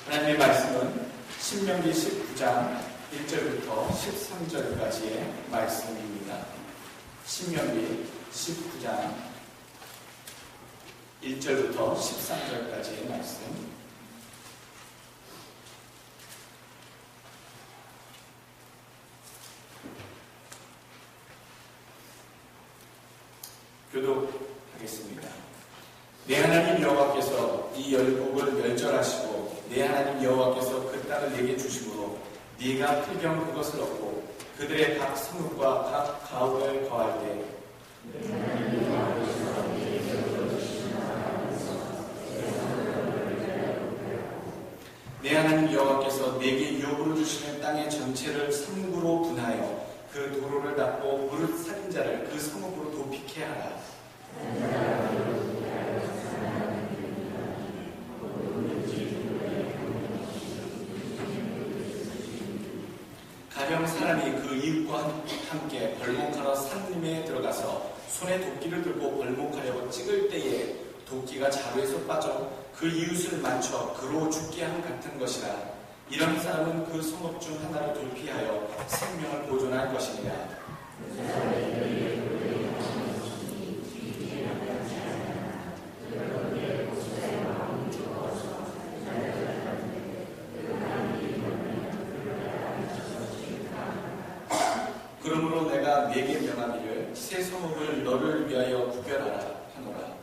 하나님의 말씀은 신명기 19장 1절부터 13절까지의 말씀입니다. 신명기 19장 1절부터 13절까지의 말씀. 교독하겠습니다. 내 하나님 여호와께서 이 열국을 멸절하시고 내 하나님 여호와께서 그 땅을 내게 주심으로 네가 필경 그것을 얻고 그들의 각 성읍과 각 가옥을 거할 때 내 하나님 여호와께서 내게 유업으로 주시는 땅의 전체를 성읍으로 분하여 그 도로를 닦고 무릇 살인자를 그 성읍으로 도피케 하라. 가령 사람이 그 이웃과 함께 벌목하러 산림에 들어가서 손에 도끼를 들고 벌목하려고 찍을 때에 도끼가 자루에서 빠져 그 이웃을 맞춰 그로 죽게 함 같은 것이라. 이런 사람은 그 성읍 중 하나를 돌피하여 생명을 보존할 것이니라. 그러므로 내가 네게 명하기를 새 성읍을 너를 위하여 구별하라 하노라.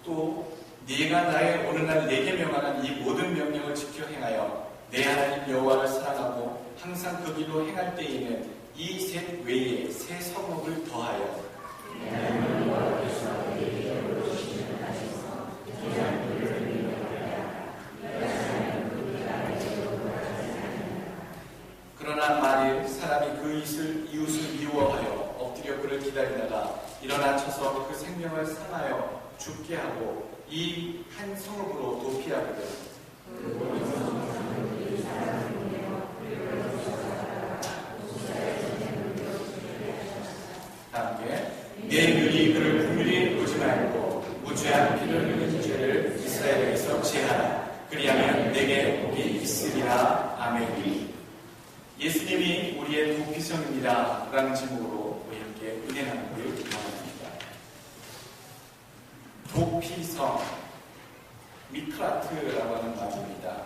또 네가 나의 오늘날 네게 명하는 이 모든 명령을 지켜 행하여 내 하나님 여호와를 사랑하고 항상 그 길로 행할 때에는 이 셋 외에 새 성읍을 더하여 그러나 만일 사람이 그 이웃을 미워하여 엎드려 그를 기다리다가 일어나 쳐서 그 생명을 상하여 죽게 하고 이 한 성읍으로 도피하거든 다음에 내 눈이 그를 긍휼히 보지 말고 무죄한 피를 흘린 죄를 이스라엘에게서 제하라. 그리하면 내게 복이 있으리라. 아멘. 예수님이 우리의 도피성입니다 라는 제목으로 우리 함께 은혜 나누기를 원합니다. 도피성, 미크라트라고 하는 말입니다.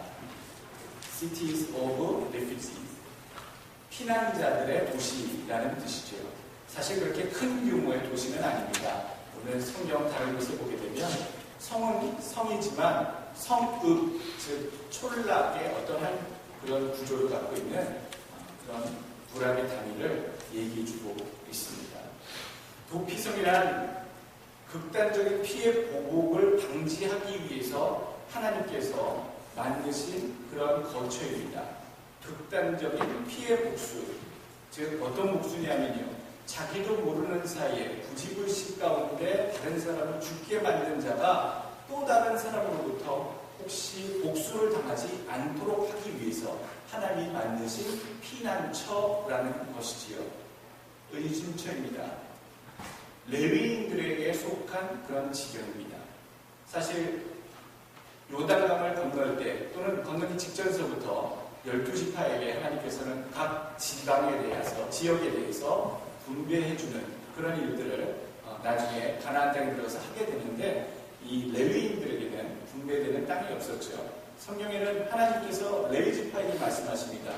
Cities of Refugees, 피난자들의 도시라는 뜻이죠. 사실 그렇게 큰 규모의 도시는 아닙니다. 오늘 성경 다른 곳을 보게 되면 성은 성이지만 성읍, 즉 촌락의 어떠한 그런 구조를 갖고 있는 그런 불안의 단위를 얘기해주고 있습니다. 도피성이란 극단적인 피해 보복을 방지하기 위해서 하나님께서 만드신 그런 거처입니다. 극단적인 피해 복수, 즉 어떤 복수냐면요, 자기도 모르는 사이에 부지불식 가운데 다른 사람을 죽게 만든 자가 또 다른 사람으로부터 혹시 복수를 당하지 않도록 하기 위해서 하나님이 만드신 피난처라는 것이지요. 의심처입니다. 레위인들에게 속한 그런 지경입니다. 사실 요단강을 건널 때 또는 건너기 직전서부터 12지파에게 하나님께서는 각 지방에 대해서 지역에 대해서 분배해주는 그런 일들을 나중에 가나안 땅에 들어서 하게 되는데 이 레위인들에게는 분배되는 땅이 없었죠. 성경에는 하나님께서 레위지파에게 말씀하십니다.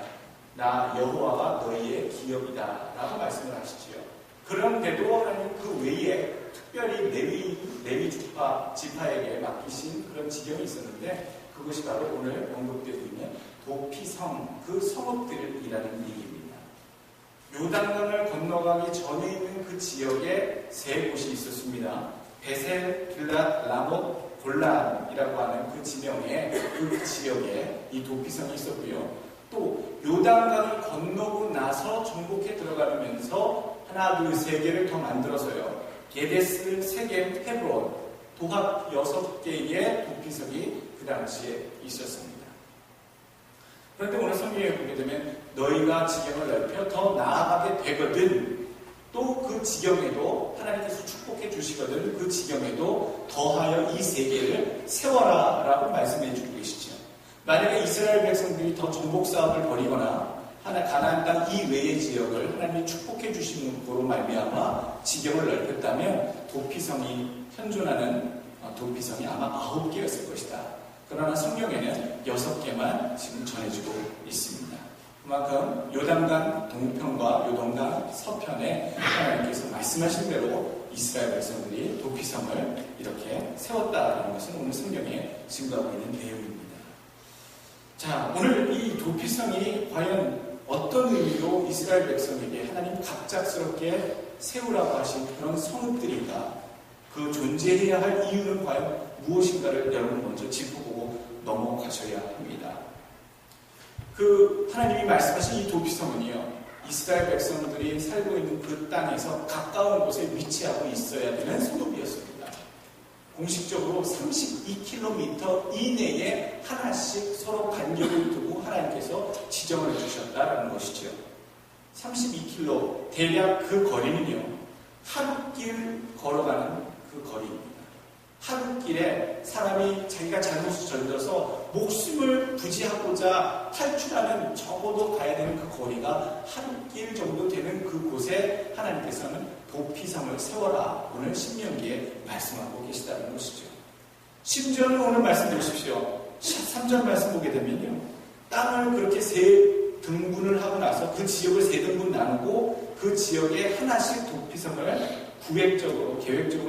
나 여호와가 너희의 기업이다 라고 말씀을 하시지요. 그런데도 하나님 그 외에 특별히 레위지파에게 맡기신 그런 지경이 있었는데 그것이 바로 오늘 언급되고 있는 도피성, 그 성읍들이라는 얘기입니다. 요단강을 건너가기 전에 있는 그 지역에 세 곳이 있었습니다. 베셀, 길랏, 라못, 골란이라고 하는 그 지명에 그 지역에 이 도피성이 있었고요. 또 요단강을 건너고 나서 정복해 들어가면서 하나, 둘, 세 개를 더 만들어서요. 게데스, 세겜, 헤브론, 도합 6개의 도피성이 그 당시에 있었습니다. 그런데 오늘 성경에 보게 되면 너희가 지경을 넓혀 더 나아가게 되거든, 또 그 지경에도 하나님께서 축복해 주시거든 그 지경에도 더하여 이 세계를 세워라 라고 말씀해 주고 계시죠. 만약에 이스라엘 백성들이 더 정복 사업을 벌이거나 가나안 땅 이외의 지역을 하나님이 축복해 주시는 거로 말미암아 지경을 넓혔다면 도피성이 현존하는 도피성이 아마 9개였을 것이다. 그러나 성경에는 6개만 지금 전해지고 있습니다. 그만큼 요단강 동편과 요단강 서편에 하나님께서 말씀하신 대로 이스라엘 백성들이 도피성을 이렇게 세웠다는 것은 오늘 성경에 증거하고 있는 내용입니다. 자, 오늘 이 도피성이 과연 어떤 의미로 이스라엘 백성에게 하나님 갑작스럽게 세우라고 하신 그런 성읍들인가, 그 존재해야 할 이유는 과연 무엇인가를 여러분 먼저 짚어보고 넘어가셔야 합니다. 하나님이 말씀하신 이 도피성은요, 이스라엘 백성들이 살고 있는 그 땅에서 가까운 곳에 위치하고 있어야 되는 성읍이었습니다. 공식적으로 32km 이내에 하나씩 서로 간격을 두고 하나님께서 지정을 해주셨다라는 것이죠. 32km, 대략 그 거리는요, 하루길 걸어가는 그 거리입니다. 하루길에 사람이 자기가 잘못을 저질러서 목숨을 부지하고자 탈출하는, 적어도 가야 되는 그 거리가 하루길 정도 되는 그곳에 하나님께서는 도피성을 세워라, 오늘 신명기에 말씀하고 계시다는 것이죠. 심지어는 오늘 말씀 들으십시오. 3절 말씀 보게 되면요, 땅을 그렇게 등분을 하고 나서 그 지역을 3등분 나누고 그 지역에 하나씩 도피성을 계획적으로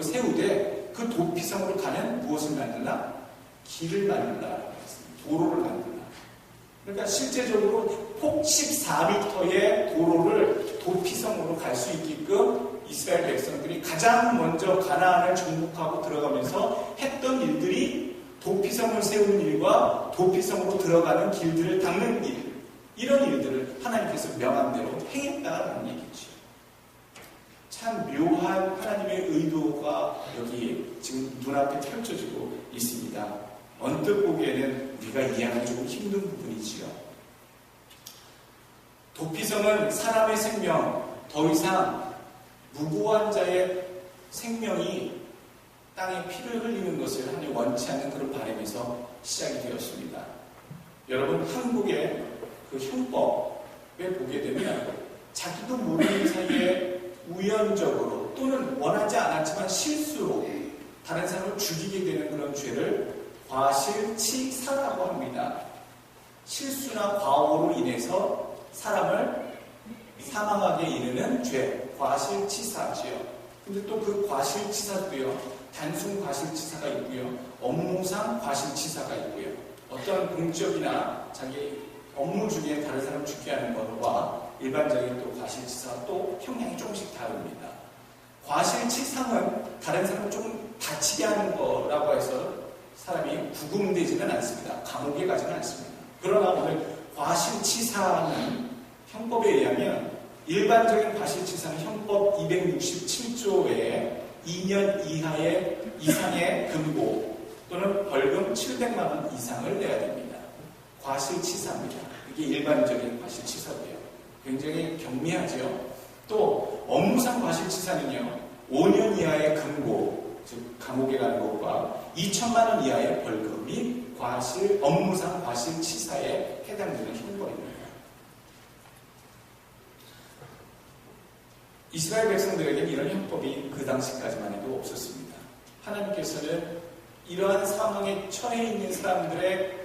세우되 그 도피성으로 가는 무엇을 만들라? 길을 만들라. 도로를 만들라. 그러니까 실제적으로 폭 14m의 도로를 도피성으로 갈 수 있게끔 이스라엘 백성들이 가장 먼저 가나안을 정복하고 들어가면서 했던 일들이 도피성을 세우는 일과 도피성으로 들어가는 길들을 닦는 일, 이런 일들을 하나님께서 명한 대로 행했다는 얘기죠. 참 묘한 하나님의 의도가 여기 지금 눈앞에 펼쳐지고 있습니다. 언뜻 보기에는 우리가 이해하기 조금 힘든 부분이지요. 도피성은 사람의 생명, 더 이상 무고한 자의 생명이 땅에 피를 흘리는 것을 하나님 원치 않는 그런 바람에서 시작이 되었습니다. 여러분, 한국의 그 형법에 보게 되면 자기도 모르는 사이에 우연적으로 또는 원하지 않았지만 실수로 다른 사람을 죽이게 되는 그런 죄를 과실치사라고 합니다. 실수나 과오로 인해서 사람을 사망하게 이르는 죄, 과실치사지요. 근데 또 그 과실치사도요, 단순 과실치사가 있고요, 업무상 과실치사가 있고요, 어떤 공적이나 자기 업무 중에 다른 사람을 죽게 하는 것과 일반적인 또 과실치사가 또 형량이 조금씩 다릅니다. 과실치상은 다른 사람을 조금 다치게 하는 거라고 해서 사람이 구금되지는 않습니다. 감옥에 가지는 않습니다. 그러나 오늘 과실치사는 형법에 의하면, 일반적인 과실치사는 형법 267조에 2년 이상의 금고 또는 벌금 700만 원 이상을 내야 됩니다. 과실치사입니다. 이게 일반적인 과실치사고요. 굉장히 경미하죠. 또 업무상 과실치사는요, 5년 이하의 금고, 즉 감옥에 가는 것과 2천만 원 이하의 벌금이 업무상 과실치사에 해당되는 형벌입니다. 이스라엘 백성들에게는 이런 형법이 그 당시까지만 해도 없었습니다. 하나님께서는 이러한 상황에 처해 있는 사람들의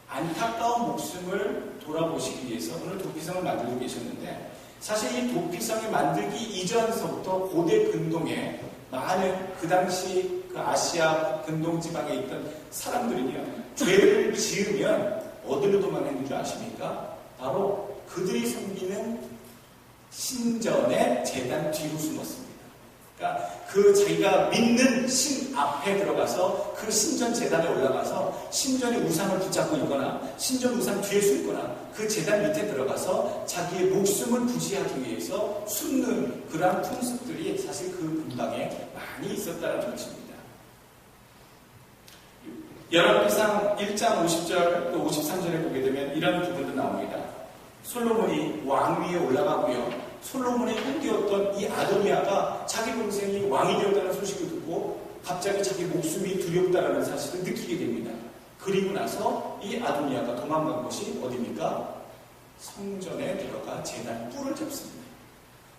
안타까운 목숨을 돌아보시기 위해서 오늘 도피성을 만들고 계셨는데, 사실 이 도피성을 만들기 이전서부터 고대 근동에 많은 그 당시 그 아시아 근동 지방에 있던 사람들은요, 죄를 지으면 어디로 도망했는 줄 아십니까? 바로 그들이 섬기는 신전의 제단 뒤로 숨었습니다. 그러니까 그 자기가 믿는 신 앞에 들어가서 그 신전 제단에 올라가서 신전의 우상을 붙잡고 있거나 신전 우상 뒤에 숨거나 그 제단 밑에 들어가서 자기의 목숨을 부지하기 위해서 숨는 그러한 풍습들이 사실 그 근방에 많이 있었다는 것입니다. 열왕기상 1장 50절 또 53절에 보게 되면 이런 부분도 나옵니다. 솔로몬이 왕 위에 올라가고요. 솔로몬의 형제였던 이 아도니아가 자기 동생이 왕이 되었다는 소식을 듣고 갑자기 자기 목숨이 두렵다는 사실을 느끼게 됩니다. 그리고 나서 이 아도니아가 도망간 곳이 어디입니까? 성전에 들어가 제단 뿔을 잡습니다.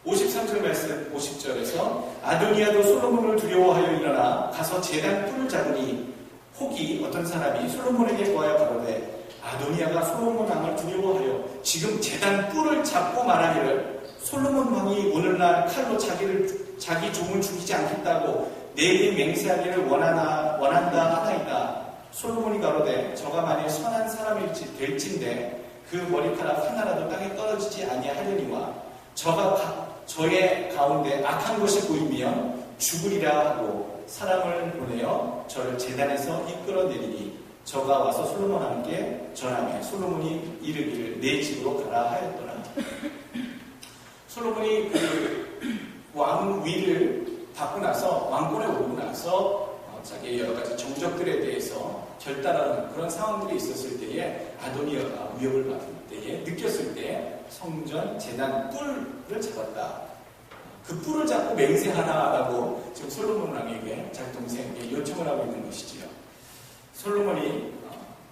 53절 말씀 50절에서 아도니아도 솔로몬을 두려워하여 일어나 가서 제단 뿔을 잡으니 혹이 어떤 사람이 솔로몬에게 구하여 가로되 아도니아가 솔로몬 왕을 두려워하여 지금 제단 뿔을 잡고 말하기를 솔로몬 왕이 오늘날 칼로 자기 종을 죽이지 않겠다고 내게 맹세하기를 원한다 하나이다. 솔로몬이 가로되 저가 만일 선한 사람일지 될진데 그 머리카락 하나라도 땅에 떨어지지 아니하려니와 저의 가운데 악한 것이 보이면 죽으리라 하고 사람을 보내어 저를 제단에서 이끌어내리니 저가 와서 솔로몬 왕께 전하매 솔로몬이 이르기를 내 집으로 가라 하였더라. 솔로몬이 그 왕 위를 받고 나서 왕권에 오르고 나서 자기의 여러 가지 정적들에 대해서 결단하는 그런 상황들이 있었을 때에 아도니아가 위협을 받을 때에 느꼈을 때 성전 제단 뿔을 잡았다. 그 뿔을 잡고 맹세하라라고 지금 솔로몬 왕에게 자기 동생에게 요청을 하고 있는 것이지요. 솔로몬이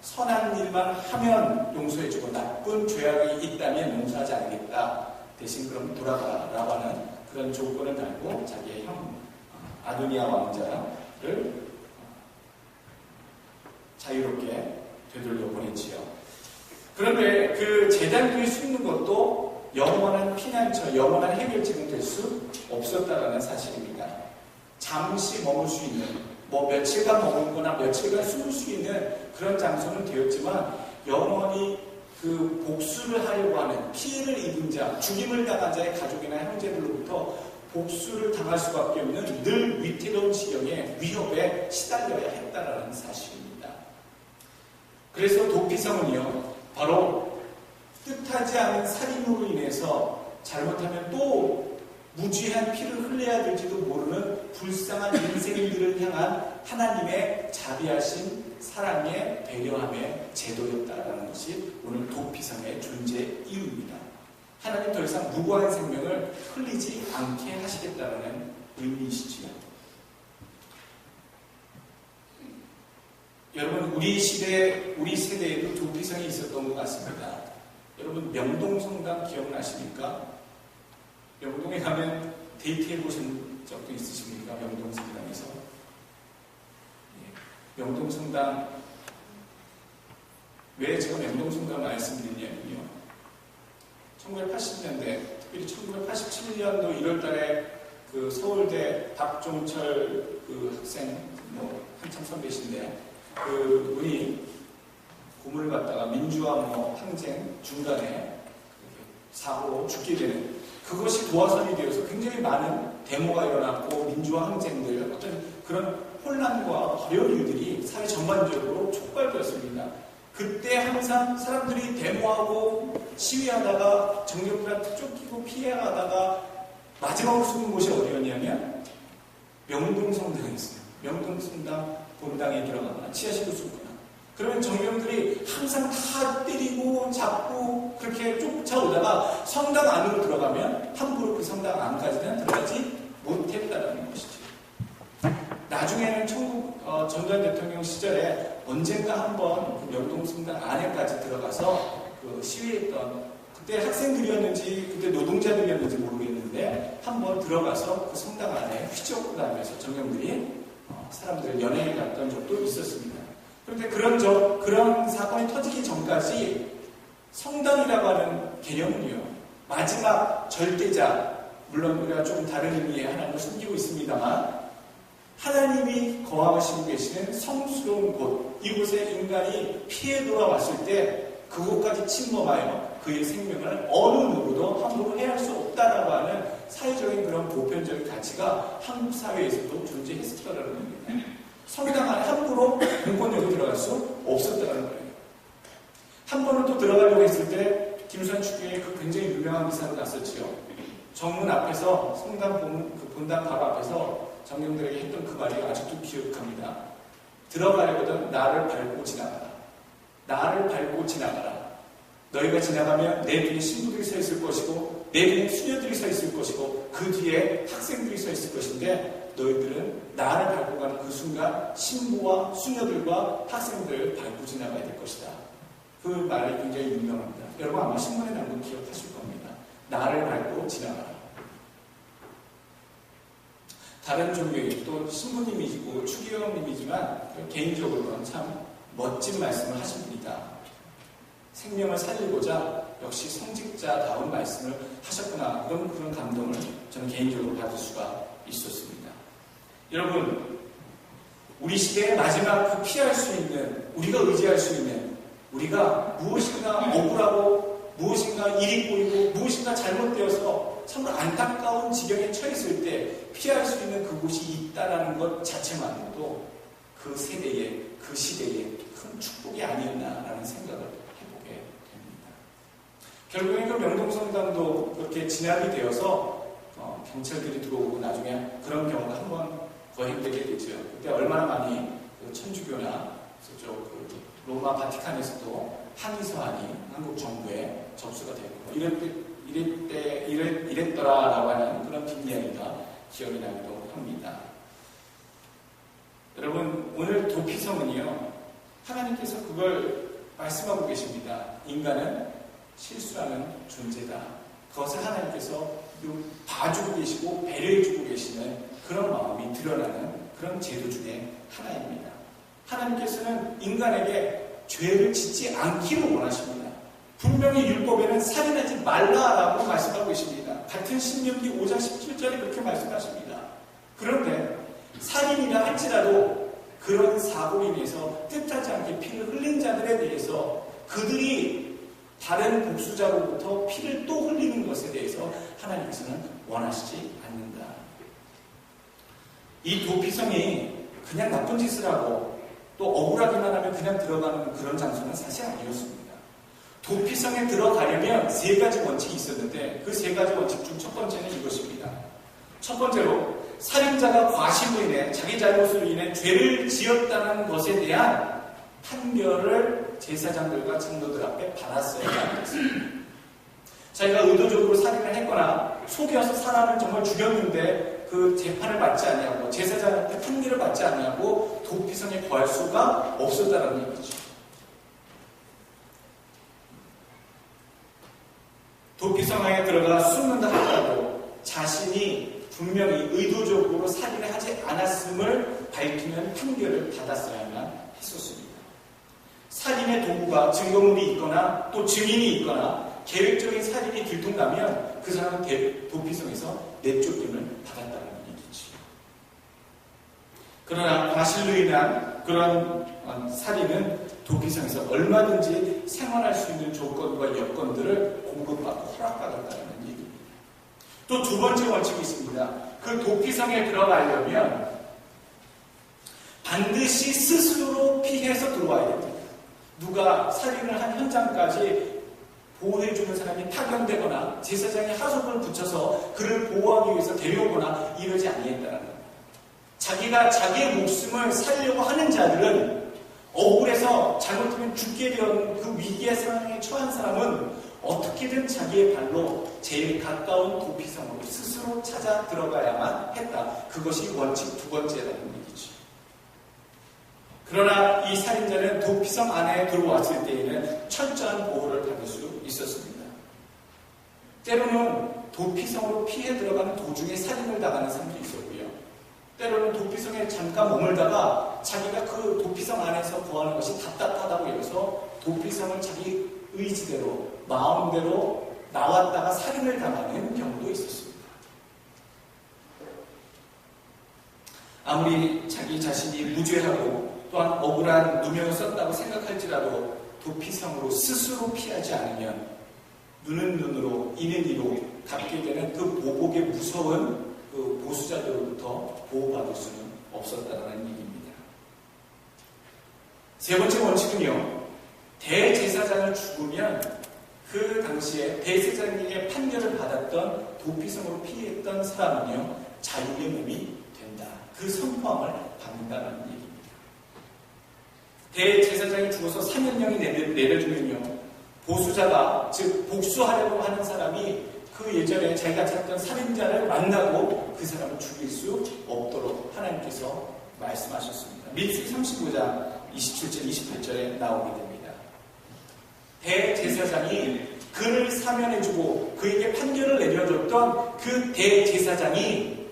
선한 일만 하면 용서해주고 나쁜 죄악이 있다면 용서하지 않겠다. 대신 그럼 돌아가라고 하는 그런 조건을 달고 자기의 형 아도니아 왕자를 자유롭게 되돌려 보냈지요. 그런데 그 제단들이 숨는 것도 영원한 피난처, 영원한 해결책은 될 수 없었다라는 사실입니다. 잠시 머물 수 있는, 며칠간 머물거나 며칠간 숨을 수 있는 그런 장소는 되었지만 영원히 그 복수를 하려고 하는 피해를 입은 자, 죽임을 당한 자의 가족이나 형제들로부터 복수를 당할 수밖에 없는 늘 위태로운 지경의 위협에 시달려야 했다라는 사실입니다. 그래서 도피성은요, 바로 뜻하지 않은 살인으로 인해서 잘못하면 또 무지한 피를 흘려야 될지도 모르는 불쌍한 인생들을 향한 하나님의 자비하신 사랑의 배려함의 제도였다라는 것이 오늘 도피성의 존재 이유입니다. 하나님 더 이상 무고한 생명을 흘리지 않게 하시겠다는 의미이시지요. 여러분, 우리 시대, 우리 세대에도 도피성이 있었던 것 같습니다. 여러분, 명동성당 기억나십니까? 명동에 가면 데이트해 보신 적도 있으십니까? 명동성당에서. 명동성당, 왜 제가 명동성당 말씀드리냐면요. 1980년대, 특별히 1987년도 1월달에 그 서울대 박종철 그 학생, 한참 선배신데, 그 분이 고문을 받다가 민주화 항쟁 중간에 사고로 죽게 되는, 그것이 도화선이 되어서 굉장히 많은 데모가 일어났고 민주화 항쟁들, 어떤 그런 혼란과 어려운 일들이 사회 전반적으로 촉발되었습니다. 그때 항상 사람들이 데모하고 시위하다가 정경들한테 쫓기고 피해가다가 마지막으로 숨은 곳이 어디였냐면 명동성당이었어요. 명동성당 본당에 들어가거나 지하실로 숨거나, 그러면 정경들이 항상 다 때리고 잡고 그렇게 쫓아오다가 성당 안으로 들어가면 함부로 그 성당 안까지는 들어가지 못했다는 것이죠. 나중에는 전두환 대통령 시절에 언젠가 한번 그 명동성당 안에까지 들어가서 그 시위했던, 그때 학생들이었는지 그때 노동자들이었는지 모르겠는데 한번 들어가서 그 성당 안에 휘젓고 다니면서 정경들이 사람들을 연행해 갔던 적도 있었습니다. 그런데 그런 사건이 터지기 전까지 성당이라고 하는 개념은요, 마지막 절대자, 물론 우리가 조금 다른 의미의 하나님을 숨기고 있습니다만 하나님이 거하시고 계시는 성스러운 곳, 이곳에 인간이 피해 돌아왔을 때 그곳까지 침범하여 그의 생명을 어느 누구도 함부로 해할 수 없다라고 하는 사회적인 그런 보편적인 가치가 한국 사회에서도 존재했었다는 겁니다. 성당 안에 함부로 공권력이 들어갈 수 없었다는 거예요. 한 번은 또 들어가려고 했을 때 김수환 축구의 그 굉장히 유명한 기사가 났었지요. 정문 앞에서 성당 본당 바로 앞에서 정경들에게 했던 그 말이 아직도 기억합니다. 들어가려거든 나를 밟고 지나가라. 나를 밟고 지나가라. 너희가 지나가면 내 뒤에 신부들이 서 있을 것이고 내 뒤에 수녀들이 서 있을 것이고 그 뒤에 학생들이 서 있을 것인데 너희들은 나를 밟고 가는 그 순간 신부와 수녀들과 학생들을 밟고 지나가야 될 것이다. 그 말이 굉장히 유명합니다. 여러분 아마 신문에 나온 거 기억하실 겁니다. 나를 밟고 지나가라. 다른 종교의 또 신부님이시고 추기경님이지만 개인적으로는 참 멋진 말씀을 하십니다. 생명을 살리고자 역시 성직자다운 말씀을 하셨구나. 그런 감동을 저는 개인적으로 받을 수가 있었습니다. 여러분, 우리 시대의 마지막 그 피할 수 있는, 우리가 의지할 수 있는, 우리가 무엇인가 억울하고 무엇인가 일이 꼬이고 무엇인가 잘못되어서 참으로 안타까운 지경에 처했을 때 피할 수 있는 그곳이 있다라는 것 자체만으로도 그 세대에, 그 시대에 큰 축복이 아니었나라는 생각을 해보게 됩니다. 결국엔 그 명동성당도 그렇게 진압이 되어서 경찰들이 들어오고 나중에 그런 경우가 한번 거행되게 되죠. 그때 얼마나 많이 그 천주교나 저쪽 그 로마 바티칸에서도 항의 서한이 한국 정부에 접수가 되고 이랬더라라고 하는 그런 뒷이야기가 기억이 나기도 합니다. 여러분, 오늘 도피성은요, 하나님께서 그걸 말씀하고 계십니다. 인간은 실수하는 존재다. 그것을 하나님께서 봐주고 계시고 배려해주고 계시는 그런 마음이 드러나는 그런 제도 중에 하나입니다. 하나님께서는 인간에게 죄를 짓지 않기를 원하십니다. 분명히 율법에는 살인하지 말라라고 말씀하고 계십니다. 같은 신명기 5장 17절에 그렇게 말씀하십니다. 그런데 살인이라 할지라도 그런 사고로 인해서 뜻하지 않게 피를 흘린 자들에 대해서 그들이 다른 복수자로부터 피를 또 흘리는 것에 대해서 하나님께서는 원하시지 않는다. 이 도피성이 그냥 나쁜 짓을 하고 또 억울하기만 하면 그냥 들어가는 그런 장소는 사실 아니었습니다. 도피성에 들어가려면 세 가지 원칙이 있었는데 그 세 가지 원칙 중 첫 번째는 이것입니다. 첫 번째로 살인자가 과실로 인해 자기 잘못으로 인해 죄를 지었다는 것에 대한 판결을 제사장들과 장로들 앞에 받았어야 합니다. 자기가 의도적으로 살인을 했거나 속여서 사람을 정말 죽였는데 그 재판을 받지 아니하고 제사장한테 판결을 받지 아니하고 도피성에 거할 수가 없었다는 얘기죠. 도피성에 들어가 숨는다 하더라도 자신이 분명히 의도적으로 살인을 하지 않았음을 밝히는 판결을 받았어야만 했었습니다. 살인의 도구가 증거물이 있거나 또 증인이 있거나 계획적인 살인이 들통나면 그 사람은 도피성에서 내쫓김을 받았다는 얘기지. 그러나 과실로 인한 그런 살인은 도피성에서 얼마든지 생활할 수 있는 조건과 여건들을 공급받고 허락받았다는 얘기입니다. 또 두 번째 원칙이 있습니다. 그 도피성에 들어가려면 반드시 스스로 피해서 들어와야 됩니다. 누가 살인을 한 현장까지 보호해주는 사람이 파견되거나 제사장이 하속을 붙여서 그를 보호하기 위해서 데려오거나 이러지 아니했다는 겁니다. 자기가 자기의 목숨을 살려고 하는 자들은 억울해서 잘못하면 죽게 된 그 위기의 상황에 처한 사람은 어떻게든 자기의 발로 제일 가까운 도피성으로 스스로 찾아 들어가야만 했다. 그것이 원칙 두 번째라는 얘기죠. 그러나 이 살인자는 도피성 안에 들어왔을 때에는 철저한 보호를 받을 수 있었습니다. 때로는 도피성으로 피해 들어가는 도중에 살인을 당하는 사람도 있었고요. 때로는 도피성에 잠깐 머물다가 자기가 그 도피성 안에서 거하는 것이 답답하다고 해서 도피성을 자기 의지대로 마음대로 나왔다가 살인을 당하는 경우도 있었습니다. 아무리 자기 자신이 무죄하고 또한 억울한 누명을 썼다고 생각할지라도 도피성으로 스스로 피하지 않으면 눈은 눈으로 이는 이로 갚게 되는 그 보복의 무서운 그 보수자들로부터 보호받을 수는 없었다는 얘기입니다. 세 번째 원칙은요, 대제사장을 죽으면 그 당시에 대제사장에게 판결을 받았던 도피성으로 피했던 사람은요, 자유의 몸이 된다. 그 선포함을 받는다는 얘기입니다. 대제사장이 죽어서 사면령이 내려지면요, 보수자가, 즉 복수하려고 하는 사람이 그 예전에 자기가 찾던 살인자를 만나고 그 사람을 죽일 수 없도록 하나님께서 말씀하셨습니다. 민수기 35장 27절 28절에 나오게 됩니다. 대제사장이 그를 사면해주고 그에게 판결을 내려줬던 그 대제사장이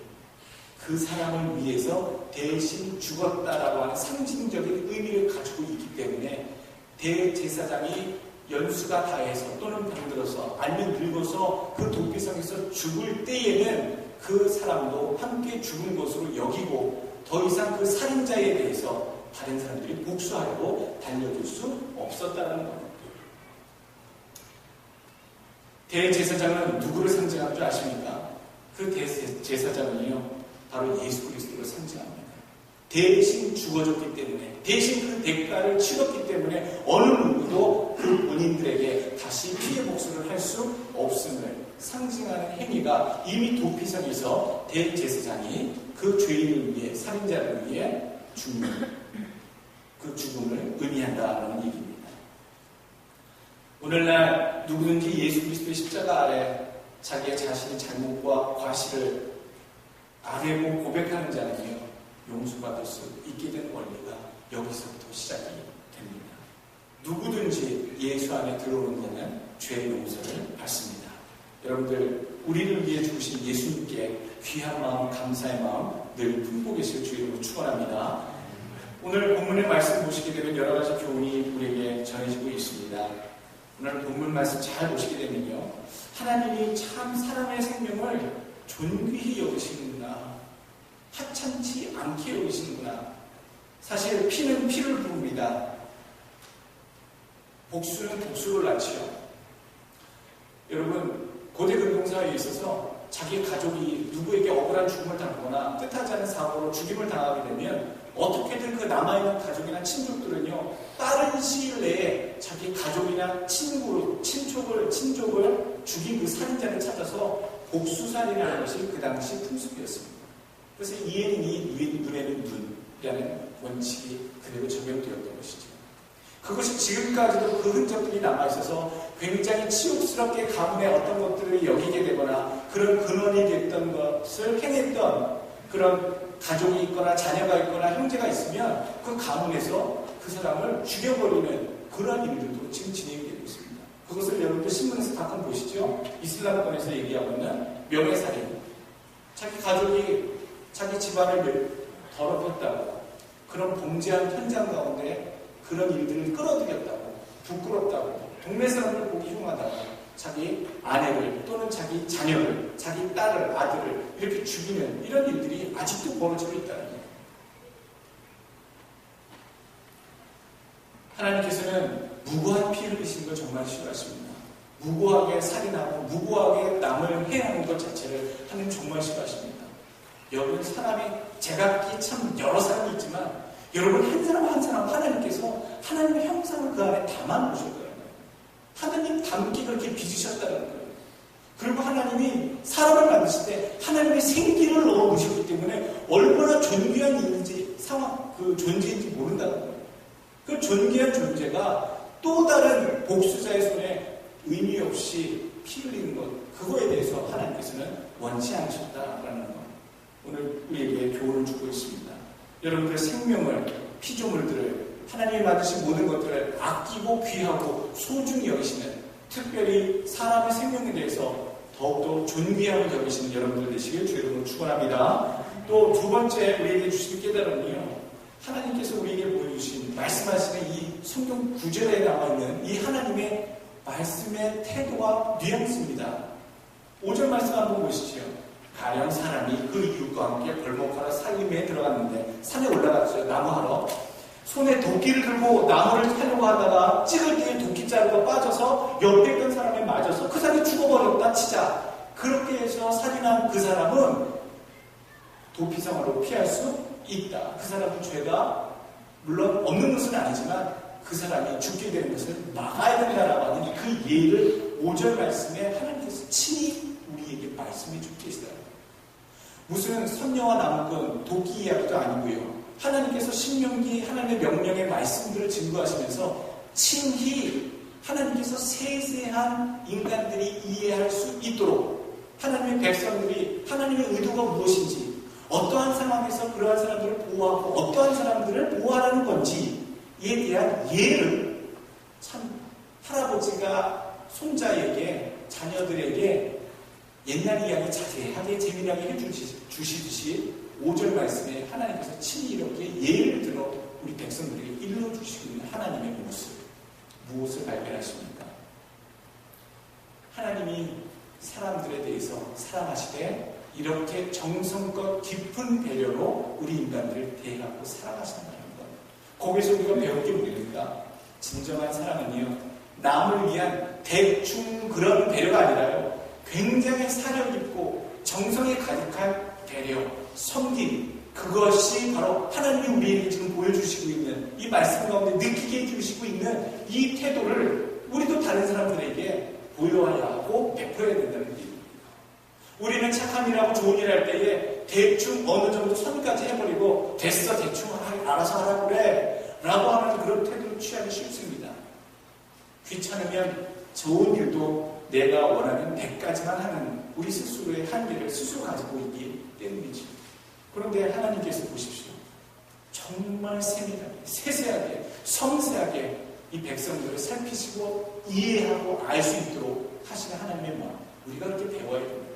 그 사람을 위해서 대신 죽었다라고 하는 상징적인 의미를 가지고 있기 때문에 대제사장이 연수가 다해서 또는 병들어서 아니면 늙어서 그 도피성에서 죽을 때에는 그 사람도 함께 죽은 것으로 여기고 더 이상 그 살인자에 대해서 다른 사람들이 복수하려고 달려들 수 없었다는 겁니다. 대제사장은 누구를 상징할 줄 아십니까? 그 대제사장은요, 바로 예수 그리스도를 상징합니다. 대신 죽어줬기 때문에, 대신 그 대가를 치렀기 때문에 어느 누구도 그 본인들에게 다시 피해 복수를 할 수 없음을 상징하는 행위가 이미 도피성에서 대제사장이 그 죄인을 위해, 살인자를 위해 죽는 그 죽음을 의미한다는 얘기입니다. 오늘날 누구든지 예수 그리스도의 십자가 아래 자기의 자신의 잘못과 과실을 아뢰고 고백하는 자는요, 용서받을 수 있게 된 원리가 여기서부터 시작이 됩니다. 누구든지 예수 안에 들어오는 자는 죄의 용서를 받습니다. 여러분들, 우리를 위해 주신 예수님께 귀한 마음, 감사의 마음 늘 품고 계실 주 이름으로 축원합니다. 오늘 본문의 말씀 보시게 되면 여러 가지 교훈이 우리에게 전해지고 있습니다. 오늘 본문 말씀 잘 보시게 되면요, 하나님이 참 사람의 생명을 존귀히 여기시는구나, 하찮지 않게 여기시는구나. 사실 피는 피를 부릅니다. 복수는 복수를 낳지요. 여러분, 고대 근동사회에 있어서 자기 가족이 누구에게 억울한 죽음을 당하거나 뜻하지 않은 사고로 죽임을 당하게 되면 어떻게든 그 남아있는 가족이나 친족들은요, 빠른 시일 내에 자기 가족이나 친족을 죽인 그 살인자를 찾아서 복수살인하는 것이 그 당시 풍습이었습니다. 그래서 이에는 이, 눈에는 눈이라는 원칙이 그대로 적용되었던 것이죠. 그것이 지금까지도 그 흔적들이 남아있어서 굉장히 치욕스럽게 가문의 어떤 것들을 여기게 되거나 그런 근원이 됐던 것을 행했던 그런 가족이 있거나 자녀가 있거나 형제가 있으면 그 가문에서 그 사람을 죽여버리는 그런 일들도 지금 진행이 되고 있습니다. 그것을 여러분들 신문에서 가끔 보시죠. 이슬람권에서 얘기하고 있는 명예살인. 자기 가족이 자기 집안을 더럽혔다고, 그런 봉제한 현장 가운데 그런 일들을 끌어들였다고, 부끄럽다고, 동네 사람을 보기 흉하다고 자기 아내를 또는 자기 자녀를, 자기 딸을, 아들을 이렇게 죽이는 이런 일들이 아직도 벌어지고 있다는 거예요. 하나님께서는 무고한 피 흘리시는 걸 정말 싫어하십니다. 무고하게 살인하고 무고하게 남을 해하는 것 자체를 하나님 정말 싫어하십니다. 여러분, 사람이 제각기 참 여러 사람이 있지만 여러분 한 사람 한 사람 하나님께서 하나님의 형상을 그 안에 담아 놓으셨다는 거예요. 하나님 닮게 그렇게 빚으셨다는 거예요. 그리고 하나님이 사람을 만드실 때 하나님의 생기를 넣어 놓으셨기 때문에 얼마나 존귀한 일인지 그 존재인지 모른다는 거예요. 그 존귀한 존재가 또 다른 복수자의 손에 의미 없이 피 흘리는 것, 그거에 대해서 하나님께서는 원치 않으셨다라는 것, 오늘 우리에게 교훈을 주고 있습니다. 여러분들의 생명을, 피조물들을, 하나님이 만드신 모든 것들을 아끼고 귀하고 소중히 여기시는, 특별히 사람의 생명에 대해서 더욱더 존귀함을 여기시는 여러분들 되시길 주 이름으로 축원합니다. 또 두 번째 우리에게 주신 깨달음이요, 하나님께서 우리에게 보여주신, 말씀하시는 이 성경 구절에 남아있는 이 하나님의 말씀의 태도와 뉘앙스입니다. 5절 말씀 한번 보시죠. 가령 사람이 그 이웃과 함께 벌목하러 살림에 들어갔는데 산에 올라갔어요. 나무하러. 손에 도끼를 들고 나무를 타려고 하다가 찍을 때에 도끼자루가 빠져서 옆에 있던 사람에 맞아서 그 사람이 죽어버렸다 치자. 그렇게 해서 살인한 그 사람은 도피성으로 피할 수 있다. 그 사람은 죄가 물론 없는 것은 아니지만 그 사람이 죽게 되는 것을 막아야 된다라고 하는 그 예를 5절 말씀에 하나님께서 친히 우리에게 말씀해 주고 계시다. 무슨 선녀와 나무꾼 도끼 이야기도 아니고요. 하나님께서 신명기 하나님의 명령의 말씀들을 증거하시면서 친히 하나님께서 세세한 인간들이 이해할 수 있도록 하나님의 백성들이 하나님의 의도가 무엇인지, 어떠한 상황에서 그러한 사람들을 보호하고 어떠한 사람들을 보호하라는 건지에 대한 이해를 참 할아버지가 손자에게, 자녀들에게 옛날 이야기 자세하게 재미나게 해주시듯이 5절 말씀에 하나님께서 친히 이렇게 예를 들어 우리 백성들에게 일러주시고 있는 하나님의 모습, 무엇을 발견하십니까? 하나님이 사람들에 대해서 사랑하시되 이렇게 정성껏 깊은 배려로 우리 인간들을 대하고 살아가신다는 것. 거기서 우리가 배울 게 뭡니까? 진정한 사랑은요, 남을 위한 대충 그런 배려가 아니라요, 굉장히 사력 있고 정성이 가득한 배려, 섬김, 그것이 바로 하나님이 우리에게 지금 보여주시고 있는, 이 말씀 가운데 느끼게 해주시고 있는 이 태도를 우리도 다른 사람들에게 보여야 하고 베풀어야 된다는 얘기입니다. 우리는 착한 일하고 좋은 일 할 때에 대충 어느 정도 선까지 해버리고 됐어, 대충 알아서 하라고 그래 라고 하는 그런 태도를 취하기 쉽습니다. 귀찮으면 좋은 일도 내가 원하는 100가지만 하는 우리 스스로의 한계를 스스로 가지고 있기 때문이지. 그런데 하나님께서 보십시오. 정말 세밀하게, 세세하게, 섬세하게 이 백성들을 살피시고 이해하고 알 수 있도록 하시는 하나님의 마음, 우리가 그렇게 배워야 됩니다.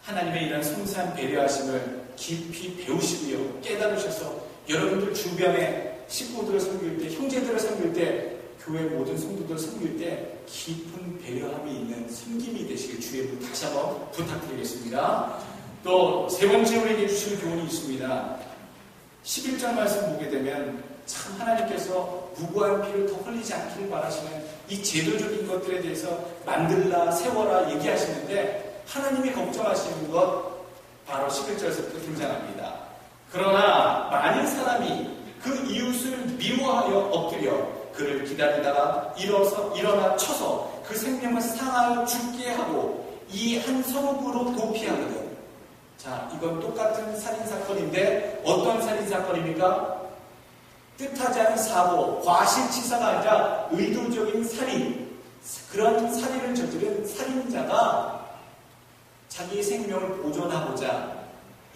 하나님의 이런 섬세한 배려하심을 깊이 배우시고요, 깨달으셔서 여러분들 주변에 식구들을 섬길 때, 형제들을 섬길 때, 교회 모든 성도들을 섬길 때 깊은 배려함이 있는 섬김이 되시길 주의 분 다시 한번 부탁드리겠습니다. 또 세 번째 우리에게 주시는 교훈이 있습니다. 11절 말씀 보게 되면 참 하나님께서 무고한 피를 더 흘리지 않기를 바라시는 이 제도적인 것들에 대해서 만들라, 세워라 얘기하시는데 하나님이 걱정하시는 것 바로 11절에서부터 등장합니다. 그러나 만일 사람이 그 이웃을 미워하여 엎드려 그를 기다리다가 일어나 쳐서 그 생명을 상하여 죽게 하고 이 한 성읍으로 도피하거든. 자, 이건 똑같은 살인사건인데 어떤 살인사건입니까? 뜻하지 않은 사고, 과실치사가 아니라 의도적인 살인, 그런 살인을 저지른 살인자가 자기의 생명을 보존하고자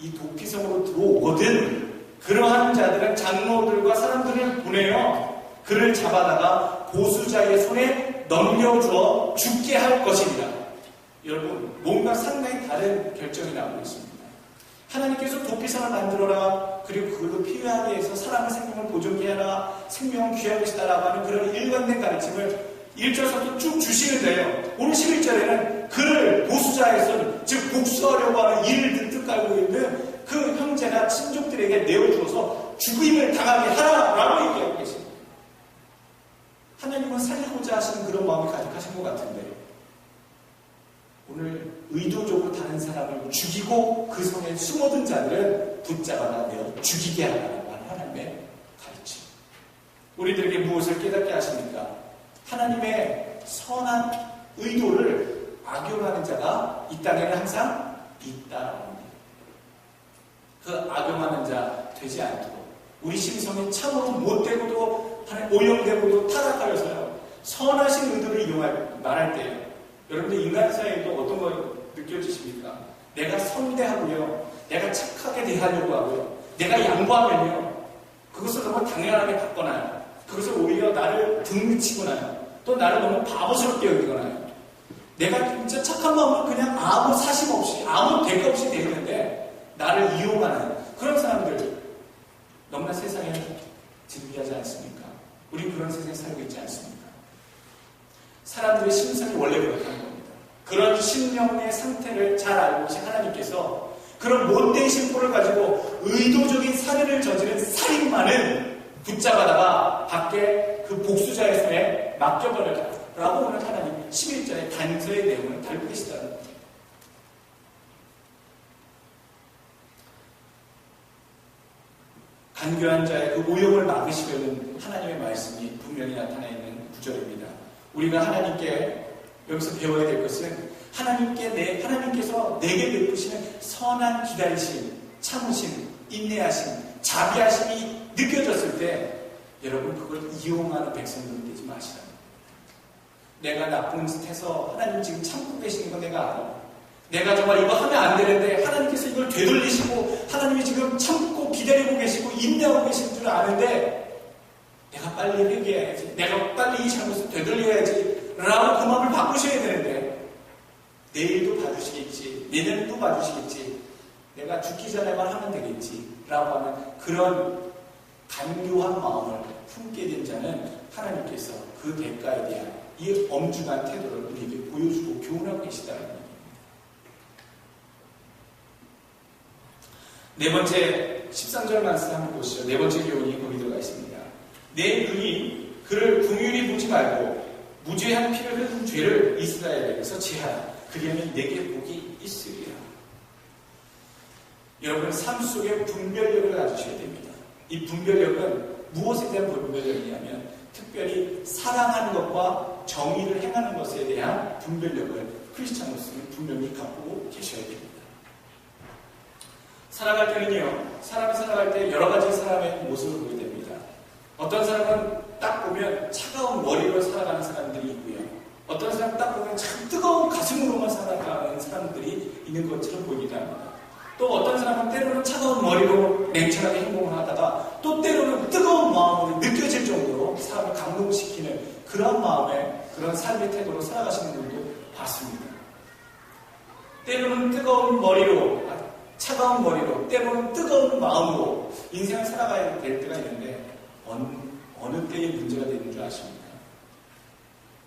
이 도피성으로 들어오거든. 그러한 자들은 장로들과 사람들을 보내어 그를 잡아다가 보수자의 손에 넘겨주어 죽게 할 것입니다. 여러분, 뭔가 상당히 다른 결정이 나오고 있습니다. 하나님께서 도피성을 만들어라, 그리고 그걸로 필요하게 해서 사람의 생명을 보존케 하라, 생명은 귀한 것이다라고 하는 그런 일관된 가르침을 1절부터 쭉 주시는데요. 오늘 11절에는 그를 보수자의 손, 즉 복수하려고 하는 이를 득득 깔고 있는 그 형제나 친족들에게 내어주어서 죽임을 당하게 하라라고 얘기하고 계십니다. 하나님은 살리고자 하시는 그런 마음이 가득하신 것 같은데 오늘 의도적으로 다른 사람을 죽이고 그 성에 숨어든 자들은 붙잡아다 내어 죽이게 하라고 하는 하나님의 가르침. 우리들에게 무엇을 깨닫게 하십니까? 하나님의 선한 의도를 악용하는 자가 이 땅에는 항상 있다라는 겁니다. 그 악용하는 자 되지 않도록 우리 심성이 참으로 못되고도 오염되고도 타락하여서요, 선하신 의도를 말할 때요, 여러분들 인간 사이에도 어떤 거 느껴지십니까? 내가 선대하고요, 내가 착하게 대하려고 하고요, 내가 양보하면요, 그것을 너무 당연하게 받거나요, 그것을 오히려 나를 등치거나요, 또 나를 너무 바보스럽게 여기거나요, 내가 진짜 착한 마음으로 그냥 아무 사심 없이 아무 대가 없이 대했는데 나를 이용하는 그런 사람들 너무나 세상에 진비하지 않습니까? 우리 그런 세상에 살고 있지 않습니까? 사람들의 심성이 원래 그렇다는 겁니다. 그런 심령의 상태를 잘 알고 계신 하나님께서 그런 못된 심보를 가지고 의도적인 살인을 저지른 살인마는 붙잡아다가 밖에 그 복수자의 손에 맡겨버려라라고 오늘 하나님 11절의 단서의 내용을 달고 계시다는 겁니다. 간교한 자의 그 오용을 막으시려는 하나님의 말씀이 분명히 나타나 있는 구절입니다. 우리가 하나님께 여기서 배워야 될 것은 하나님께서 내게 베푸시는 선한 기다리심, 참으심, 인내하심, 자비하심이 느껴졌을 때 여러분 그걸 이용하는 백성들이 되지 마시라. 내가 나쁜 짓 해서 하나님 지금 참고 계시는 거 내가 알아. 내가 정말 이거 하면 안 되는데 하나님께서 이걸 되돌리시고 하나님이 지금 참고 기다리고 계시고 인내하고 계신 줄 아는데 내가 빨리 회개해야지. 내가 빨리 이 잘못을 되돌려야지 라고 그 마음을 바꾸셔야 되는데 내일도 봐주시겠지. 내년도 봐주시겠지. 내가 죽기 전에만 하면 되겠지 라고 하는 그런 간교한 마음을 품게 된 자는 하나님께서 그 대가에 대한 이 엄중한 태도를 우리에게 보여주고 교훈하고 계시다는 얘기입니다. 네 번째 13절 말씀 한번 보시죠. 네 번째 교훈이 거기 들어가 있습니다. 내 눈이 그를 긍휼히 보지 말고 무죄한 피를 흘린 죄를 이스라엘에게서 제하라. 그리하면 내게 복이 있으리라. 여러분 삶 속에 분별력을 가지셔야 됩니다. 이 분별력은 무엇에 대한 분별력이냐면 특별히 사랑하는 것과 정의를 행하는 것에 대한 분별력을 크리스찬으로서는 분명히 갖고 계셔야 됩니다. 살아갈 때는요, 사람이 살아갈 때 여러 가지 사람의 모습을 보게 됩니다. 어떤 사람은 딱 보면 차가운 머리로 살아가는 사람들이 있고요. 어떤 사람은 딱 보면 참 뜨거운 가슴으로만 살아가는 사람들이 있는 것처럼 보이기도 합니다. 또 어떤 사람은 때로는 차가운 머리로 냉철하게 행동을 하다가 또 때로는 뜨거운 마음으로 느껴질 정도로 사람을 감동시키는 그런 마음의 그런 삶의 태도로 살아가시는 분도 봤습니다. 때로는 뜨거운 머리로, 차가운 머리로, 때로는 뜨거운 마음으로 인생을 살아가야 될 때가 있는데 어느 때에 문제가 되는 줄 아십니까?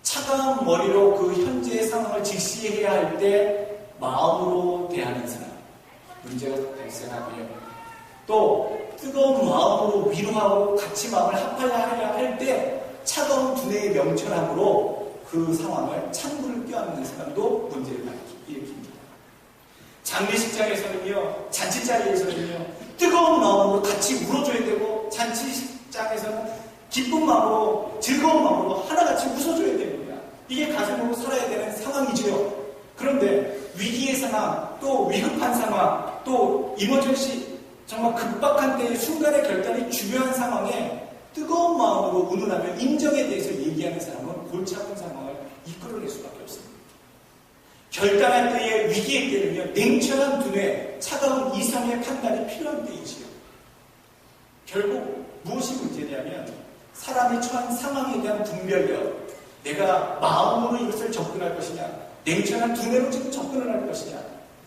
차가운 머리로 그 현재의 상황을 직시해야 할 때 마음으로 대하는 사람 문제가 발생하고요. 또 뜨거운 마음으로 위로하고 같이 마음을 합하려 할 때 차가운 두뇌의 명철함으로 그 상황을 찬물을 껴안는 사람도 문제를 일으킵니다. 장례식장에서는요, 잔치자리에서는요, 뜨거운 마음으로 같이 울어줘야 되고 잔치식장에서는 기쁜 마음으로 즐거운 마음으로 하나같이 웃어줘야 됩니다. 이게 가슴으로 살아야 되는 상황이지요. 그런데 위기의 상황, 또 위급한 상황, 또 이머전시 정말 급박한 때의 순간의 결단이 중요한 상황에 뜨거운 마음으로 운운하며 인정에 대해서 얘기하는 사람은 골치 아픈 상황을 이끌어낼 수밖에 없습니다. 결단할 때의 위기의 때는요, 냉철한 두뇌, 차가운 이성의 판단이 필요한 때이지요. 결국 무엇이 문제냐면 사람이 처한 상황에 대한 분별력, 내가 마음으로 이것을 접근할 것이냐, 냉철한 두뇌로 지금 접근을 할 것이냐,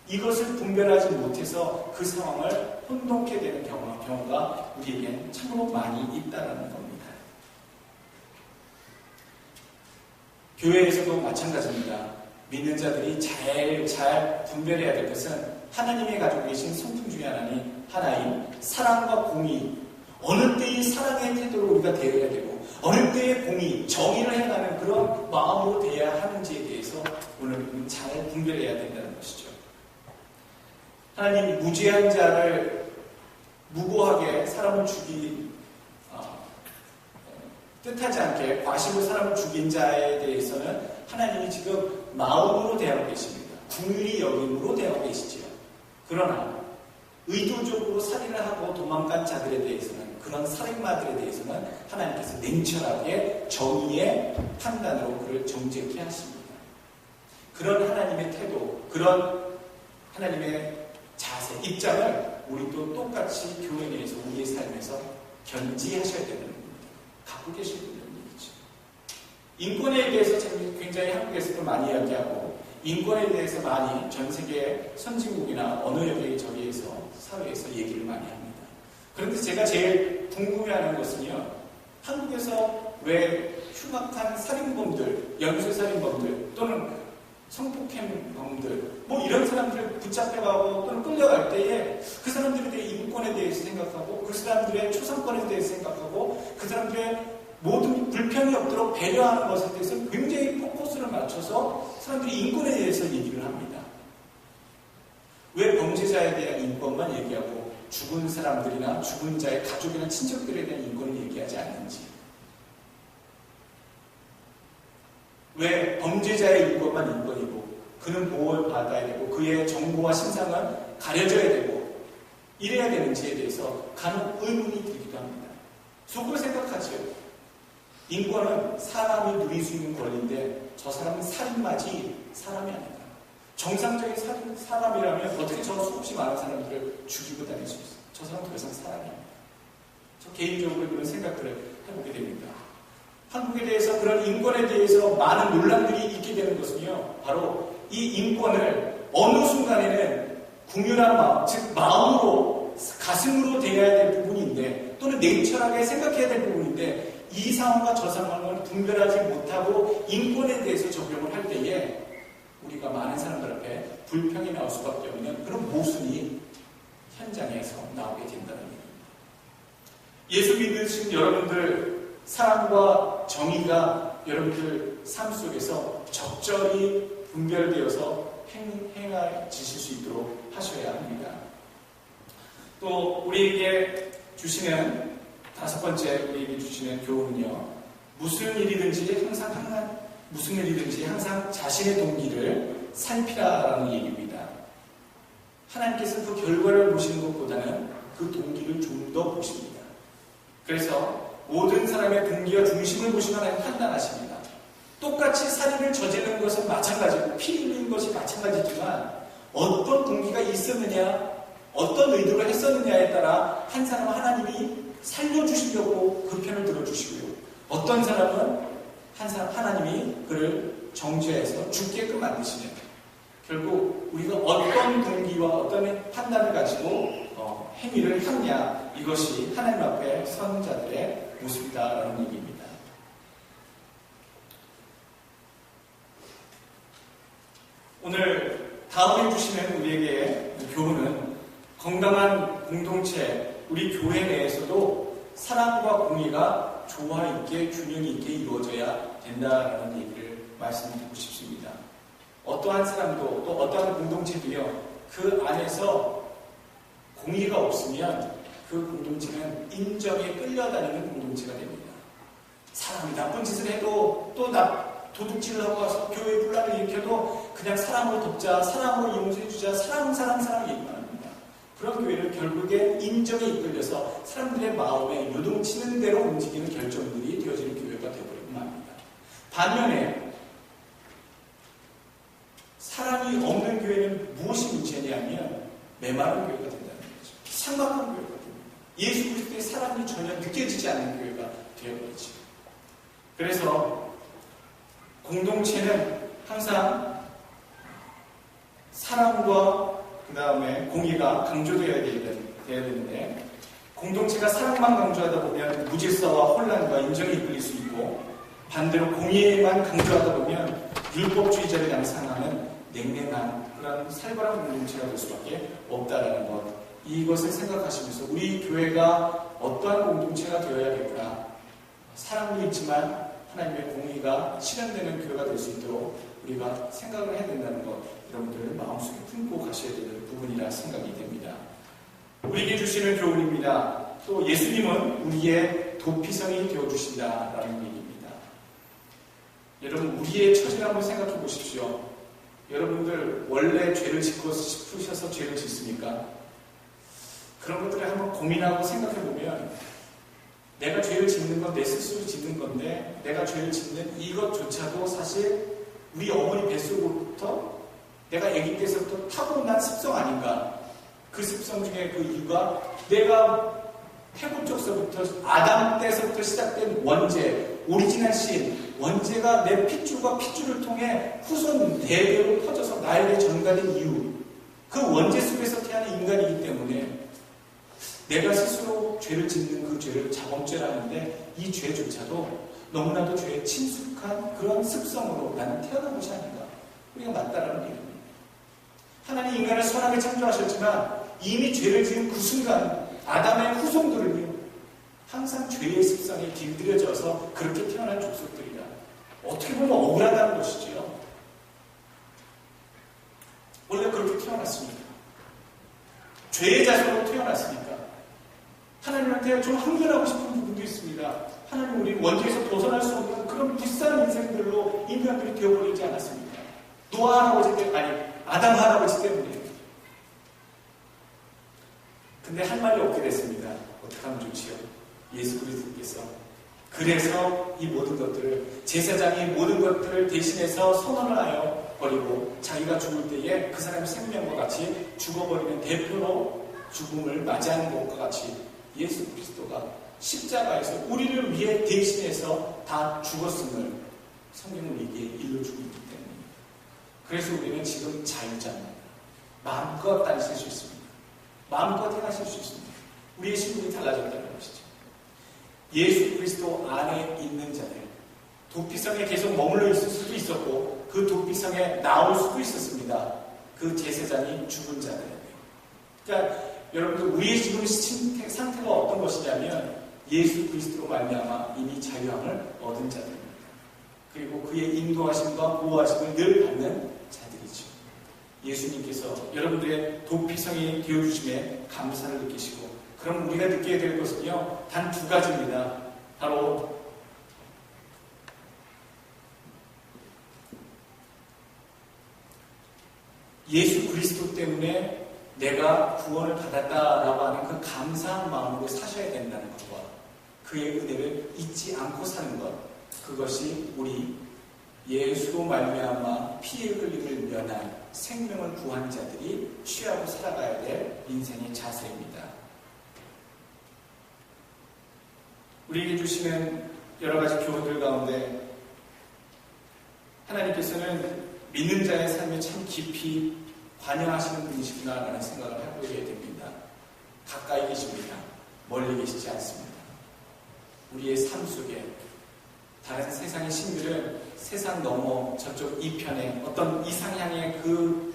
이것을 분별하지 못해서 그 상황을 혼동케 되는 경우가 우리에겐 참으로 많이 있다는 겁니다. 교회에서도 마찬가지입니다. 믿는 자들이 잘 분별해야 될 것은 하나님이 가지고 계신 성품 중에 하나인 사랑과 공의, 어느 때의 사랑의 태도로 우리가 대해야 되고 어느 때의 공의, 정의를 행하는 그런 마음으로 대해야 하는지에 대해서 오늘 잘 분별해야 된다는 것이죠. 하나님 무죄한 자를 무고하게 사람을 뜻하지 않게 과실로 사람을 죽인 자에 대해서는 하나님이 지금 마음으로 대하고 계십니다. 긍휼히 여김으로 대하고 계시지요. 그러나 의도적으로 살인을 하고 도망간 자들에 대해서는, 그런 살인마들에 대해서는 하나님께서 냉철하게 정의의 판단으로 그를 정죄케 하십니다. 그런 하나님의 태도, 그런 하나님의 자세, 입장을 우리도 똑같이 교회 내에서 우리의 삶에서 견지하셔야 되는 겁니다. 갖고 계셔야 되는 얘기죠. 인권에 대해서 굉장히 한국에서도 많이 이야기하고 인권에 대해서 많이 전 세계 선진국이나 어느 여기저기에서 사회에서 얘기를 많이 합니다. 그런데 제가 제일 궁금해하는 것은요, 한국에서 왜 흉악한 살인범들, 연쇄살인범들 또는 성폭행범들 이런 사람들을 붙잡혀가고 또는 끌려갈 때에 그 사람들에 대해 인권에 대해서 생각하고 그 사람들의 초상권에 대해서 생각하고 그 사람들의 모든 불평이 없도록 배려하는 것에 대해서 굉장히 포커스를 맞춰서 사람들이 인권에 대해서 얘기를 합니다. 왜 범죄자에 대한 인권만 얘기하고 죽은 사람들이나 죽은 자의 가족이나 친척들에 대한 인권을 얘기하지 않는지, 왜 범죄자의 인권만 인권이고 그는 보호를 받아야 되고 그의 정보와 신상은 가려져야 되고 이래야 되는지에 대해서 간혹 의문이 들기도 합니다. 속으로 생각하죠. 인권은 사람이 누릴 수 있는 권리인데 저 사람은 살인마지 사람이 아니다. 정상적인 사람이라면 어떻게 저 수없이 많은 사람들을 죽이고 다닐 수 있어요? 저 사람은 더 이상 사람이 아니다. 저 개인적으로 그런 생각들을 해보게 됩니다. 한국에 대해서 그런 인권에 대해서 많은 논란들이 있게 되는 것은요, 바로 이 인권을 어느 순간에는 국민한 마음, 즉 마음으로, 가슴으로 대해야 될 부분인데, 또는 내철하게 생각해야 될 부분인데, 이 상황과 저 상황을 분별하지 못하고 인권에 대해서 적용을 할 때에 우리가 많은 사람들 앞에 불평이 나올 수밖에 없는 그런 모순이 현장에서 나오게 된다는 얘기입니다. 예수 믿으신 여러분들, 사랑과 정의가 여러분들 삶 속에서 적절히 분별되어서 행해지실 수 있도록 하셔야 합니다. 또 우리에게 주시는 다섯 번째 우리에게 주시는 교훈은요, 무슨 일이든지 항상 자신의 동기를 살피라라는 얘기입니다. 하나님께서 그 결과를 보시는 것보다는 그 동기를 좀 더 보십니다. 그래서 모든 사람의 동기와 중심을 보시면 하나님 판단하십니다. 똑같이 살인을 저지르는 것은 마찬가지고 피 흘리는 것이 마찬가지지만 어떤 동기가 있었느냐, 어떤 의도를 했었느냐에 따라 한 사람은 하나님이 살려주시려고 그 편을 들어주시고요. 어떤 사람은 하나님이 그를 정죄해서 죽게끔 만드시는, 결국 우리가 어떤 동기와 어떤 판단을 가지고 행위를 하느냐, 이것이 하나님 앞에 선 자들의 모습이다라는 얘기입니다. 오늘 다음에 주시는 우리에게 교훈은 건강한 공동체, 우리 교회 내에서도 사랑과 공의가 조화 있게 균형 있게 이루어져야 된다라는 얘기를 말씀드리고 싶습니다. 어떠한 사람도 또 어떠한 공동체도요, 그 안에서 공의가 없으면 그 공동체는 인정에 끌려다니는 공동체가 됩니다. 사람이 나쁜 짓을 해도 또 도둑질을 하고 와서 교회 분란을 일으켜도 그냥 사랑으로 돕자, 사랑으로 용서해주자, 사랑 얘기만 합니다. 그런 교회는 결국에 인정에 이끌려서 사람들의 마음에 요동치는 대로 움직이는 결정들이 되어지는 교회가 되어버리고 맙니다. 반면에 사랑이 없는 교회는 무엇이 문제냐면 메마른 교회가 된다는 거죠. 상박한 교회가 됩니다. 예수 그리스도의 사랑이 전혀 느껴지지 않는 교회가 되어버리죠. 그래서 공동체는 항상 사랑과 그 다음에 공의가 강조되어야 되는데, 공동체가 사랑만 강조하다 보면 무질서와 혼란과 인정에 이끌릴 수 있고, 반대로 공의만 강조하다 보면 율법주의자를 양상하는 냉랭한 그런 살벌한 공동체가 될 수밖에 없다라는 것, 이것을 생각하시면서 우리 교회가 어떠한 공동체가 되어야겠구나, 사랑도 있지만 하나님의 공의가 실현되는 교회가 될 수 있도록 우리가 생각을 해야 된다는 것, 여러분들 마음속에 품고 가셔야 되는 부분이라 생각이 됩니다. 우리에게 주시는 교훈입니다. 또 예수님은 우리의 도피성이 되어주신다라는 얘기입니다. 여러분, 우리의 처지를 한번 생각해 보십시오. 여러분들 원래 죄를 짓고 싶으셔서 죄를 짓습니까? 그런 것들을 한번 고민하고 생각해 보면, 내가 죄를 짓는 건 내 스스로 짓는 건데, 내가 죄를 짓는 이것조차도 사실 우리 어머니 뱃속으로부터, 내가 아기 때서부터 타고난 습성 아닌가? 그 습성 중에 그 이유가 내가 태고 쪽서부터, 아담 때서부터 시작된 원죄, 오리지널 신, 원죄가 내 핏줄과 핏줄을 통해 후손 대대로 퍼져서 나에게 전가된 이유, 그 원죄 속에서 태어난 인간이기 때문에 내가 스스로 죄를 짓는 그 죄를 자범죄라는데, 이 죄조차도 너무나도 죄에 친숙한 그런 습성으로 나는 태어난 것이 아닌가, 우리가 맞다라는 얘기입니다. 하나님 인간을 선하게 창조하셨지만 이미 죄를 지은 그 순간 아담의 후손들은요, 항상 죄의 습성에 길들여져서 그렇게 태어난 족속들이라, 어떻게 보면 억울하다는 것이지요. 원래 그렇게 태어났습니다. 죄의 자손으로 태어났으니까 하나님한테 좀 항변하고 싶은 부분도 있습니다. 하나님, 우리 원죄에서 벗어날 수 없는 그런 비싼 인생들로 인간들이 되어버리지 않았습니까? 노아 할아버지 때문에, 아니 아담 할아버지 때문에. 근데 할 말이 없게 됐습니다. 어떻게 하면 좋지요? 예수 그리스도께서 그래서 이 모든 것들을, 제사장이 모든 것들을 대신해서 선언을 하여 버리고 자기가 죽을 때에 그 사람의 생명과 같이 죽어버리는 대표로 죽음을 맞이하는 것과 같이 예수 그리스도가 십자가에서 우리를 위해 대신해서 다 죽었음을 성경은 우리에게 일러주고 있기 때문입니다. 그래서 우리는 지금 자유자입니다. 마음껏 다니실 수 있습니다. 마음껏 행하실 수 있습니다. 우리의 신분이 달라졌다는 것이죠. 예수 그리스도 안에 있는 자들, 도피성에 계속 머물러 있을 수도 있었고 그 도피성에 나올 수도 있었습니다. 그 제사장이 죽은 자들이에요. 그러니까 여러분들, 우리의 지금 상태가 어떤 것이냐면 예수 그리스도로 말미암아 이미 자유함을 얻은 자들입니다. 그리고 그의 인도하심과 보호하심을 늘 받는 자들이죠. 예수님께서 여러분들의 도피성이 되어주심에 감사를 느끼시고, 그럼 우리가 느끼게 될 것은요, 단 두 가지입니다. 바로 예수 그리스도 때문에 내가 구원을 받았다라고 하는 그 감사한 마음으로 사셔야 된다는 것과 그의 은혜를 잊지 않고 사는 것, 그것이 우리 예수로 말미암아 피의 흘림을 면한 생명을 구한 자들이 취하고 살아가야 될 인생의 자세입니다. 우리에게 주시는 여러 가지 교훈들 가운데 하나님께서는 믿는 자의 삶에 참 깊이 관여하시는 분이시구나라는 생각을 해보게 됩니다. 가까이 계십니다. 멀리 계시지 않습니다. 우리의 삶 속에 다른 세상의 신들은 세상 넘어 저쪽 이편에 어떤 이상향의 그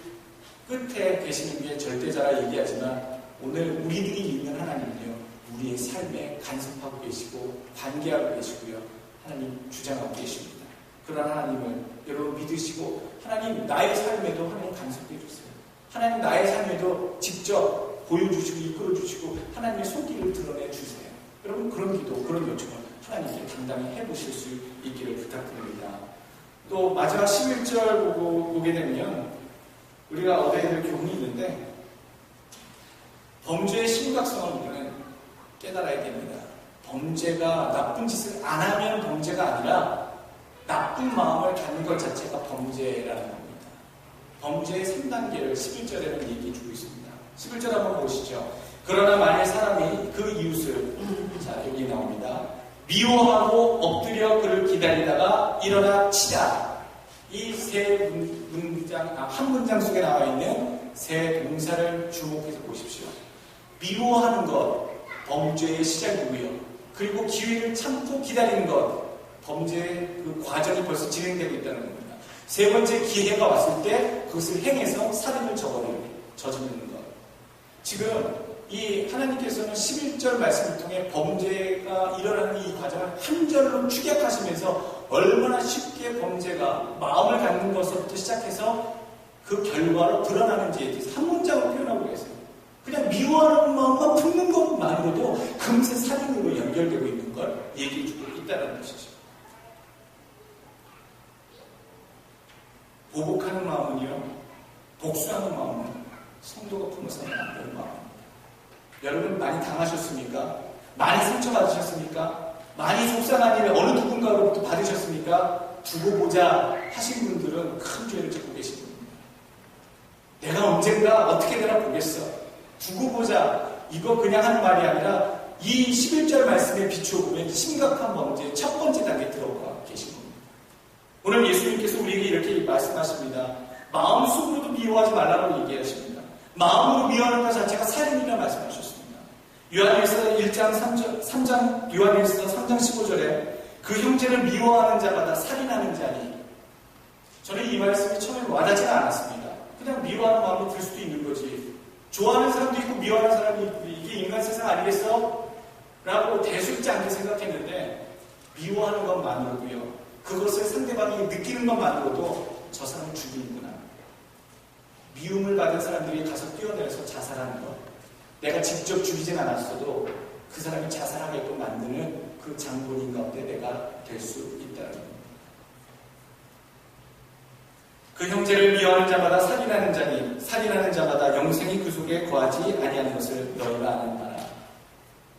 끝에 계시는 게 절대자라 얘기하지만, 오늘 우리들이 믿는 하나님은요, 우리의 삶에 간섭하고 계시고 관계하고 계시고요, 하나님 주장하고 계십니다. 그런 하나님을 여러분 믿으시고, 하나님 나의 삶에도 하나님 간섭해 주세요. 하나님 나의 삶에도 직접 보여주시고 이끌어주시고 하나님의 손길을 드러내 주세요. 여러분, 그런 기도, 그런 요청을 하나님께 당당히 해보실 수 있기를 부탁드립니다. 또 마지막 11절 보게 되면 우리가 얻어야 될 교훈이 있는데, 범죄의 심각성을 우리는 깨달아야 됩니다. 범죄가, 나쁜 짓을 안 하면 범죄가 아니라 나쁜 마음을 갖는 것 자체가 범죄라는 겁니다. 범죄의 3단계를 11절에는 얘기해 주고 있습니다. 11절 한번 보시죠. 그러나 만일 사람이 그 이웃을, 자 여기 나옵니다. 미워하고 엎드려 그를 기다리다가 일어나 치자. 이 세 문장, 한 문장 속에 나와 있는 세 동사를 주목해서 보십시오. 미워하는 것, 범죄의 시작이고요. 그리고 기회를 참고 기다리는 것, 범죄의 그 과정이 벌써 진행되고 있다는 겁니다. 세 번째 기회가 왔을 때 그것을 행해서 살인을 저지르는 것. 지금 이 하나님께서는 11절 말씀을 통해 범죄가 일어나는 이 과정을 한 절로 축약하시면서 얼마나 쉽게 범죄가 마음을 갖는 것부터 시작해서 그 결과로 드러나는지에 대해서 한 문장으로 표현하고 계세요. 그냥 미워하는 마음만 품는 것만으로도 금세 살인으로 연결되고 있는 걸 얘기해 주고 있다는 것이죠. 보복하는 마음은요, 복수하는 마음은 성도가 품어서는 안 되는 마음입니다. 여러분 많이 당하셨습니까? 많이 상처받으셨습니까? 많이 속상한 일을 어느 누군가로부터 받으셨습니까? 두고 보자 하신 분들은 큰 죄를 짓고 계신 분입니다. 내가 언젠가 어떻게 되나 보겠어. 두고 보자, 이거 그냥 하는 말이 아니라 이 11절 말씀에 비추어 보면 심각한 범죄의 첫 번째 단계에 들어가 계신 겁니다. 오늘 예수님께서 우리에게 이렇게 말씀하십니다. 마음속으로도 미워하지 말라고 얘기하십니다. 마음으로 미워하는 것 자체가 살인이라 말씀하셨습니다. 요한일서 3장 15절에 그 형제를 미워하는 자가 다 살인하는 자니, 저는 이 말씀이 처음에 와닿지는 않았습니다. 그냥 미워하는 마음으로 들 수도 있는 거지. 좋아하는 사람도 있고 미워하는 사람도 있고 이게 인간 세상 아니겠어? 라고 대수롭지 않게 생각했는데, 미워하는 것만으로도요, 그것을 상대방이 느끼는 것만으로도 저 사람을 죽이는구나. 미움을 받은 사람들이 가서 뛰어내려서 자살하는 것, 내가 직접 죽이진 않았어도 그 사람이 자살하게끔 만드는 그 장본인 가운데 내가 될 수 있다는 겁니다. 그 형제를 미워하는 자마다 살인하는 자마다 영생이 그 속에 거하지 아니하는 것을 너희가 아는 바라.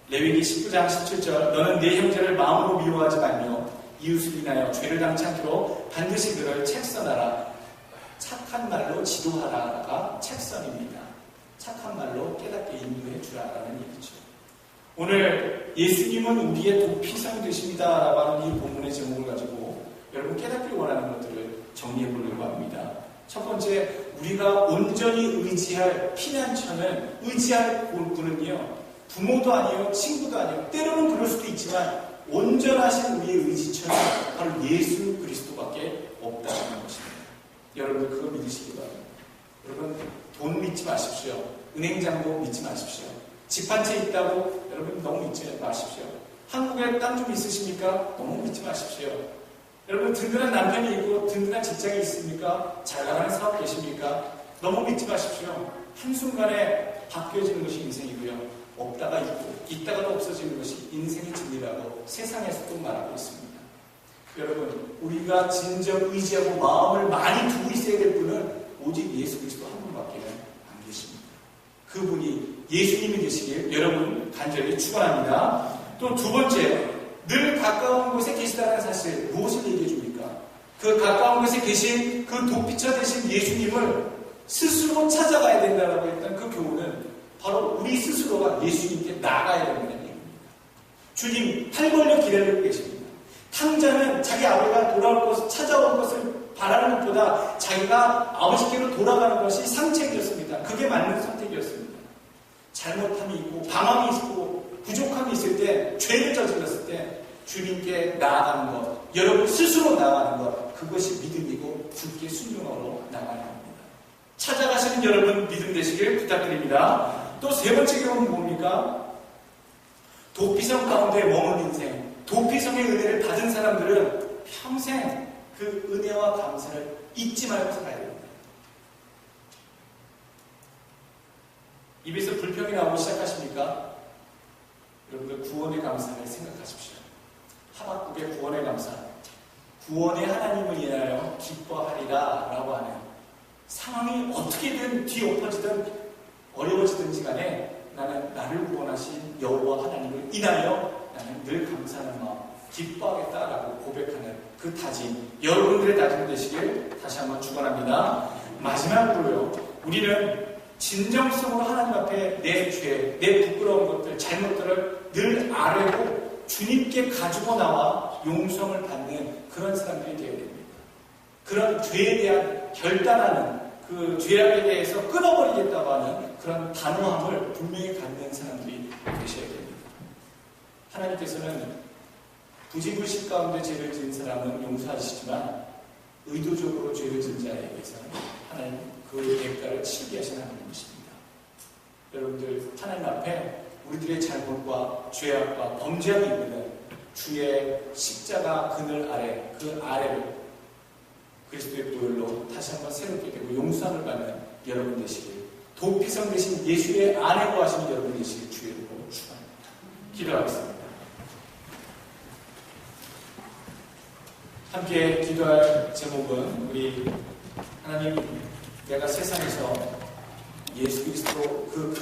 레위기 19장 17절 너는 네 형제를 마음으로 미워하지 말며 이웃을 인하여 죄를 당치 않기로 반드시 그를 책선하라. 착한 말로 지도하라가 책선입니다. 착한 말로 깨닫게 인도해 주라라는 얘기죠. 오늘 예수님은 우리의 도피성이 되십니다 라고 하는 이 본문의 제목을 가지고 여러분 깨닫기를 원하는 것들을 정리해 보려고 합니다. 첫 번째, 우리가 온전히 의지할 피난처는 의지할 분은요, 부모도 아니에요, 친구도 아니에요. 때로는 그럴 수도 있지만 온전하신 우리의 의지처는 바로 예수 그리스도밖에 없다는 것입니다. 여러분들 그거 믿으시기 바랍니다. 여러분 돈 믿지 마십시오. 은행장도 믿지 마십시오. 집 한 채 있다고 여러분 너무 믿지 마십시오. 한국에 땅 좀 있으십니까? 너무 믿지 마십시오. 여러분 든든한 남편이 있고 든든한 직장이 있습니까? 잘 나가는 사업 계십니까? 너무 믿지 마십시오. 한순간에 바뀌어지는 것이 인생이고요. 없다가 있고 있다가도 없어지는 것이 인생의 진리라고 세상에서도 말하고 있습니다. 여러분 우리가 진정 의지하고 마음을 많이 두고 있어야 될 분은 오직 예수 그리스도 한 분밖에 안 계십니다. 그분이 예수님이 되시길 여러분 간절히 축원합니다. 또 두 번째, 늘 가까운 곳에 계시다는 사실 무엇을 얘기해 줍니까? 그 가까운 곳에 계신 그 도피처 되신 예수님을 스스로 찾아가야 된다고 했던 그 교훈은 바로 우리 스스로가 예수님께 나가야 된다는 얘기입니다. 주님 팔 벌려 기다리고 계십니다. 탕자는 자기 아버지가 돌아올 것을 찾아올 것을 바라는 것보다 자기가 아버지께로 돌아가는 것이 상책이었습니다. 그게 맞는 선택이었습니다. 잘못함이 있고 방황이 있고 부족함이 있을 때, 죄를 저질렀을 때 주님께 나아가는 것, 여러분 스스로 나아가는 것, 그것이 믿음이고 굳게 순종하러 나가는 겁니다. 찾아가시는 여러분 믿음 되시길 부탁드립니다. 또 세 번째 경우는 뭡니까? 도피성 가운데 머문 인생, 도피성의 은혜를 받은 사람들은 평생 그 은혜와 감사를 잊지 말고 살아야 됩니다. 입에서 불평이 나오기 시작하십니까? 여러분들 구원의 감사를 생각하십시오. 하박국의 구원의 감사, 구원의 하나님을 인하여 기뻐하리라 라고 하는 상황이 어떻게든 뒤엎어지든 어려워지든지 간에 나는 나를 구원하신 여호와 하나님을 인하여 나는 늘 감사하는 마음 기뻐하겠다라고 고백하는 그 다짐, 여러분들의 다짐 되시길 다시 한번 축원합니다. 마지막으로요, 우리는 진정성으로 하나님 앞에 내 죄, 내 부끄러운 것들, 잘못들을 늘 아뢰고 주님께 가지고 나와 용서를 받는 그런 사람들이 되어야 됩니다. 그런 죄에 대한 결단하는 그 죄악에 대해서 끊어버리겠다고 하는 그런 단호함을 분명히 갖는 사람들이 되셔야 됩니다. 하나님께서는 부지불식 가운데 죄를 지은 사람은 용서하시지만 의도적으로 죄를 지은 자에게서는 하나님 그 대가를 치르게 하시는 하나님이십니다. 여러분들 하나님 앞에 우리들의 잘못과 죄악과 범죄함이 있는 주의 십자가 그늘 아래, 그 아래를 그리스도의 보혈로 다시 한번 새롭게 되고 용서함을 받는 여러분 되시길, 도피성 되신 예수의 안에 거하시는 여러분 되시길 주의 이름으로 축원합니다. 기도하겠습니다. 함께 기도할 제목은 우리 하나님, 내가 세상에서 예수 그리스도 그